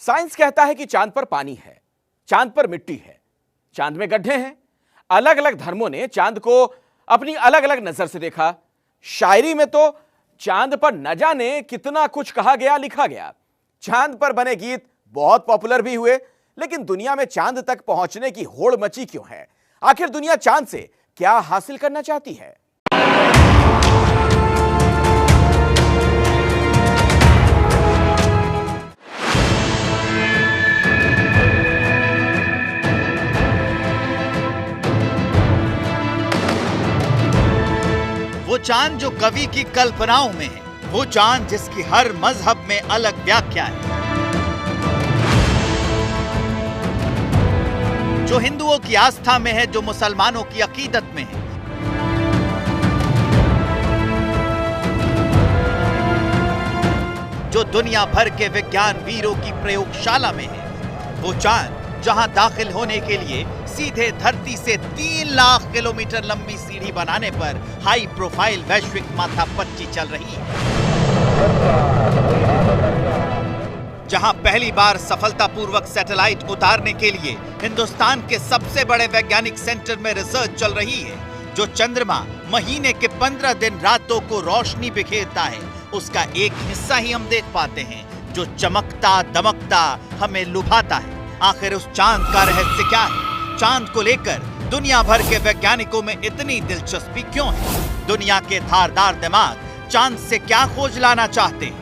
Science कहता है कि चांद पर पानी है, चांद पर मिट्टी है, चांद में गड्ढे हैं। अलग अलग धर्मों ने चांद को अपनी अलग अलग नजर से देखा। शायरी में तो चांद पर न जाने कितना कुछ कहा गया, लिखा गया। चांद पर बने गीत बहुत पॉपुलर भी हुए। लेकिन दुनिया में चांद तक पहुंचने की होड़ मची क्यों है? आखिर दुनिया चांद से क्या हासिल करना चाहती है? वो चांद जो कवि की कल्पनाओं में है, वो चांद जिसकी हर मजहब में अलग व्याख्या है, जो हिंदुओं की आस्था में है, जो मुसलमानों की अकीदत में है, जो दुनिया भर के विज्ञान वीरों की प्रयोगशाला में है। वो चांद जहां दाखिल होने के लिए सीधे धरती से 3 लाख किलोमीटर लंबी सीढ़ी बनाने पर हाई प्रोफाइल वैश्विक माथापच्ची चल रही है, जहां पहली बार सफलतापूर्वक सैटेलाइट उतारने के लिए हिंदुस्तान के सबसे बड़े वैज्ञानिक सेंटर में रिसर्च चल रही है, जो चंद्रमा महीने के 15 दिन रातों को रोशनी बिखेरता है, उसका एक हिस्सा ही हम देख पाते हैं, जो चमकता दमकता हमें लुभाता है। आखिर उस चांद का रहस्य क्या है? चांद को लेकर दुनिया भर के वैज्ञानिकों में इतनी दिलचस्पी क्यों है? दुनिया के धारदार दिमाग चांद से क्या खोज लाना चाहते हैं?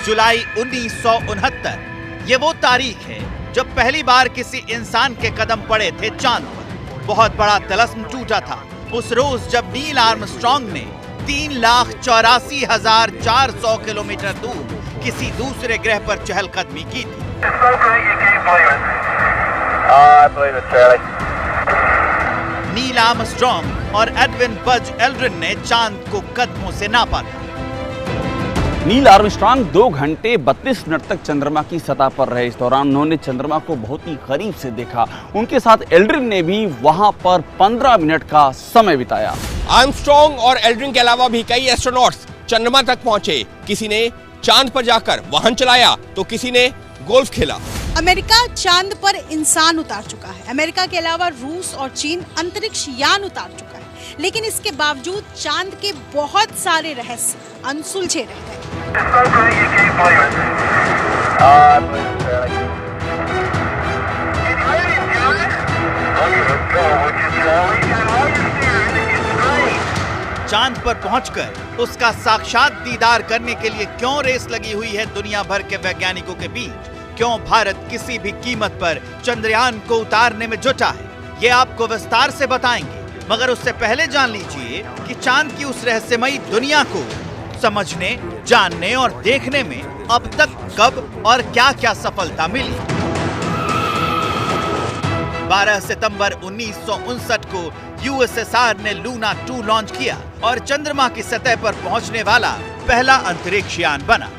जुलाई 1969 ये वो तारीख है जब पहली बार किसी इंसान के कदम पड़े थे चांद पर। बहुत बड़ा तिलिस्म टूटा था उस रोज जब नील आर्मस्ट्रांग ने 3,84,400 किलोमीटर दूर किसी दूसरे ग्रह पर चहलकदमी की थी। नील आर्मस्ट्रांग और एडविन बज एल्ड्रिन ने चांद को कदमों से नापा था। नील आर्मस्ट्रांग 2 घंटे 32 मिनट तक चंद्रमा की सतह पर रहे। इस दौरान उन्होंने चंद्रमा को बहुत ही करीब से देखा। उनके साथ एल्ड्रिन ने भी वहां पर 15 मिनट का समय बिताया। आर्मस्ट्रांग और एल्ड्रिन के अलावा भी कई एस्ट्रोनॉट्स चंद्रमा तक पहुंचे। किसी ने चांद पर जाकर वाहन चलाया तो किसी ने गोल्फ खेला। अमेरिका चांद पर इंसान उतार चुका है। अमेरिका के अलावा रूस और चीन अंतरिक्ष यान उतार चुका है। लेकिन इसके बावजूद चांद के बहुत सारे रहस्य अनसुलझे रह गए। चांद पर पहुंचकर उसका साक्षात दीदार करने के लिए क्यों रेस लगी हुई है दुनिया भर के वैज्ञानिकों के बीच? क्यों भारत किसी भी कीमत पर चंद्रयान को उतारने में जुटा है? ये आपको विस्तार से बताएंगे, मगर उससे पहले जान लीजिए कि चांद की उस रहस्यमयी दुनिया को समझने, जानने और देखने में अब तक कब और क्या-क्या सफलता मिली। 12 सितंबर 1959 को यूएसएसआर ने लूना 2 लॉन्च किया और चंद्रमा की सतह पर पहुंचने वाला पहला अंतरिक्ष यान बना।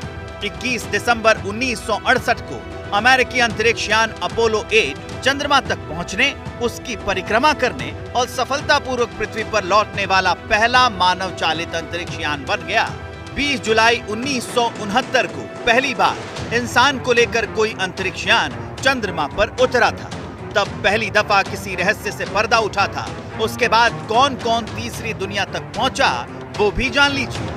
21 दिसंबर 1968 को अमेरिकी अंतरिक्ष यान अपोलो 8 चंद्रमा तक पहुंचने, उसकी परिक्रमा करने और सफलतापूर्वक पृथ्वी पर लौटने वाला पहला मानव चालित अंतरिक्ष यान बन गया। 20 जुलाई 1969 को पहली बार इंसान को लेकर कोई अंतरिक्ष यान चंद्रमा पर उतरा था। तब पहली दफा किसी रहस्य से पर्दा उठा था। उसके बाद कौन-कौन तीसरी दुनिया तक पहुंचा वो भी जान लीजिए।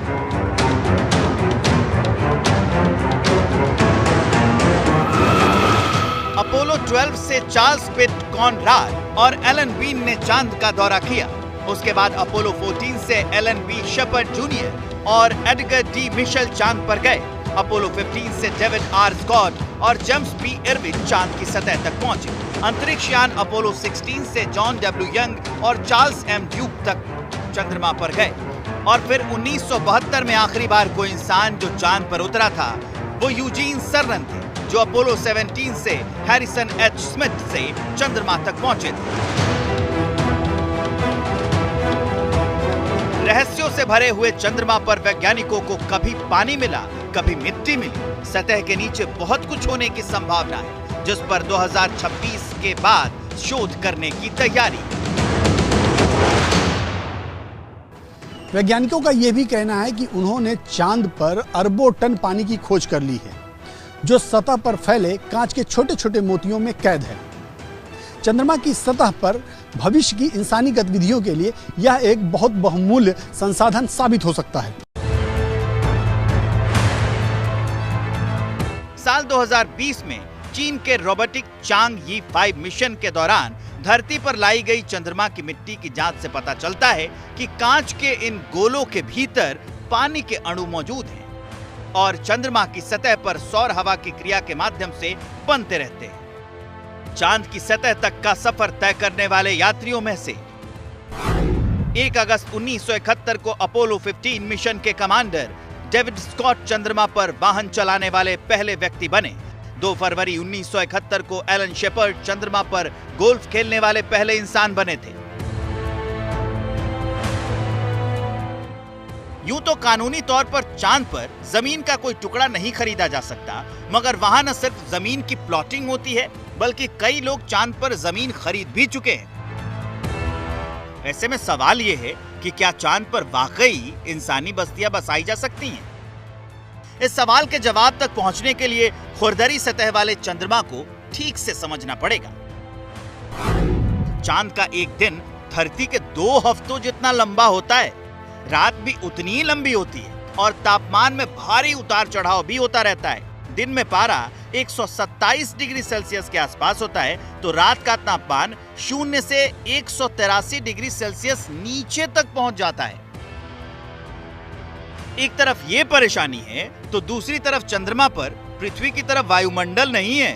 अपोलो 12 से चार्ल्स पिट कॉनराड और एलन बीन ने चांद का दौरा किया। उसके बाद अपोलो 14 से एलन बी शेपर्ड जूनियर और एडगर डी मिशेल चांद पर गए। अपोलो 15 से डेविड आर स्कॉट और जेम्स बी इरविन चांद की सतह तक पहुंचे। अंतरिक्ष यान अपोलो 16 से जॉन डब्ल्यू यंग और चार्ल्स एम ड्यूक तक चंद्रमा पर गए। और फिर 1972 में आखिरी बार कोई इंसान जो चांद पर उतरा था वो यूजीन सर्रन थे, जो अपोलो 17 से हैरिसन एच स्मिथ से चंद्रमा तक पहुंचे थे। रहस्यों से भरे हुए चंद्रमा पर वैज्ञानिकों को कभी पानी मिला, कभी मिट्टी मिली। सतह के नीचे बहुत कुछ होने की संभावना है, जिस पर 2026 के बाद शोध करने की तैयारी। वैज्ञानिकों का यह भी कहना है कि उन्होंने चांद पर अरबों टन पानी की खोज कर ली है, जो सतह पर फैले कांच के छोटे छोटे मोतियों में कैद है। चंद्रमा की सतह पर भविष्य की इंसानी गतिविधियों के लिए यह एक बहुत बहुमूल्य संसाधन साबित हो सकता है। साल 2020 में चीन के रोबोटिक चांगई 5 मिशन के दौरान धरती पर लाई गई चंद्रमा की मिट्टी की जांच से पता चलता है कि कांच के इन गोलों के भीतर पानी के अणु मौजूद हैं और चंद्रमा की सतह पर सौर हवा की क्रिया के माध्यम से बनते रहते हैं। चांद की सतह तक का सफर तय करने वाले यात्रियों में से 1 अगस्त 1971 को अपोलो 15 मिशन के कमांडर डेविड स्कॉट चंद्रमा पर वाहन चलाने वाले पहले व्यक्ति बने। 2 फरवरी 1971 को एलन शेपर्ड चंद्रमा पर गोल्फ खेलने वाले पहले इंसान बने थे। यूं तो कानूनी तौर पर चांद पर जमीन का कोई टुकड़ा नहीं खरीदा जा सकता, मगर वहां न सिर्फ जमीन की प्लॉटिंग होती है बल्कि कई लोग चांद पर जमीन खरीद भी चुके हैं। ऐसे में सवाल यह है कि क्या चांद पर वाकई इंसानी बस्तियां बसाई जा सकती हैं? इस सवाल के जवाब तक पहुंचने के लिए खुरदरी सतह वाले चंद्रमा को ठीक से समझना पड़ेगा। चांद का एक दिन धरती के 2 हफ्तों जितना लंबा होता है, रात भी उतनी ही लंबी होती है और तापमान में भारी उतार चढ़ाव भी होता रहता है। दिन में पारा 127 डिग्री सेल्सियस के आसपास होता है तो रात का तापमान 0 से 183 डिग्री सेल्सियस नीचे तक पहुंच जाता है। एक तरफ ये परेशानी है तो दूसरी तरफ चंद्रमा पर पृथ्वी की तरह वायुमंडल नहीं है।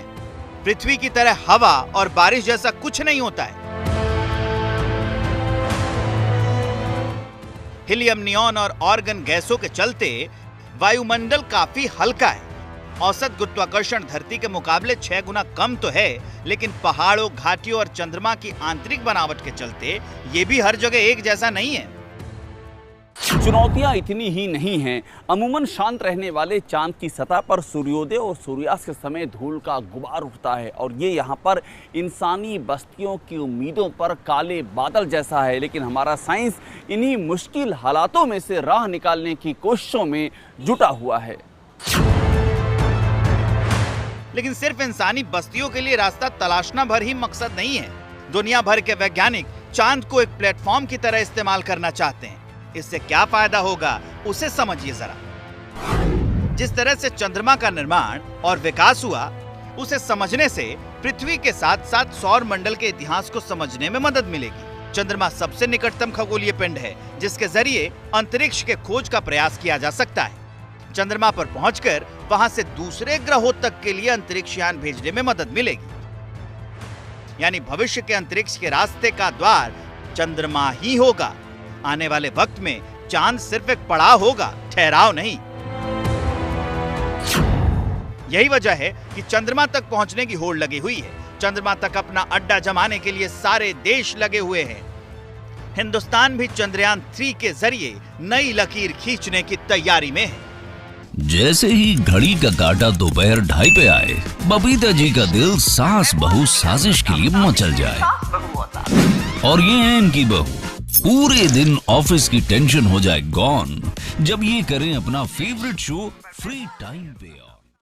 पृथ्वी की तरह हवा और बारिश जैसा कुछ नहीं होता है। हीलियम, नियॉन और आर्गन गैसों के चलते वायुमंडल काफी हल्का है। औसत गुरुत्वाकर्षण धरती के मुकाबले 6 गुना कम तो है, लेकिन पहाड़ों, घाटियों और चंद्रमा की आंतरिक बनावट के चलते ये भी हर जगह एक जैसा नहीं है। चुनौतियां इतनी ही नहीं हैं। अमूमन शांत रहने वाले चांद की सतह पर सूर्योदय और सूर्यास्त के समय धूल का गुबार उठता है और ये यहाँ पर इंसानी बस्तियों की उम्मीदों पर काले बादल जैसा है। लेकिन हमारा साइंस इन्हीं मुश्किल हालातों में से राह निकालने की कोशिशों में जुटा हुआ है। लेकिन सिर्फ इंसानी बस्तियों के लिए रास्ता तलाशना भर ही मकसद नहीं है। दुनिया भर के वैज्ञानिक चांद को एक प्लेटफॉर्म की तरह इस्तेमाल करना चाहते हैं। इससे क्या फायदा होगा उसे समझिए जरा। जिस तरह से चंद्रमा का निर्माण और विकास हुआ, उसे समझने से पृथ्वी के साथ साथ सौर मंडल के इतिहास को समझने में मदद मिलेगी। चंद्रमा सबसे निकटतम खगोलीय पिंड है जिसके जरिए अंतरिक्ष के खोज का प्रयास किया जा सकता है। चंद्रमा पर पहुंचकर वहां से दूसरे ग्रहों तक के लिए अंतरिक्ष यान भेजने में मदद मिलेगी। यानी भविष्य के अंतरिक्ष के रास्ते का द्वार चंद्रमा ही होगा। आने वाले वक्त में चांद सिर्फ एक पड़ाव होगा, ठहराव नहीं। यही वजह है कि चंद्रमा तक पहुंचने की होड़ लगी हुई है। चंद्रमा तक अपना अड्डा जमाने के लिए सारे देश लगे हुए हैं। हिंदुस्तान भी चंद्रयान 3 के जरिए नई लकीर खींचने की तैयारी में है। जैसे ही घड़ी का काटा दोपहर 2:30 पे आए, बबीता जी का दिल सास बहू साजिश के लिए मचल जाए। और ये है इनकी बहू, पूरे दिन ऑफिस की टेंशन हो जाए गॉन जब ये करें अपना फेवरेट शो फ्री टाइम पे।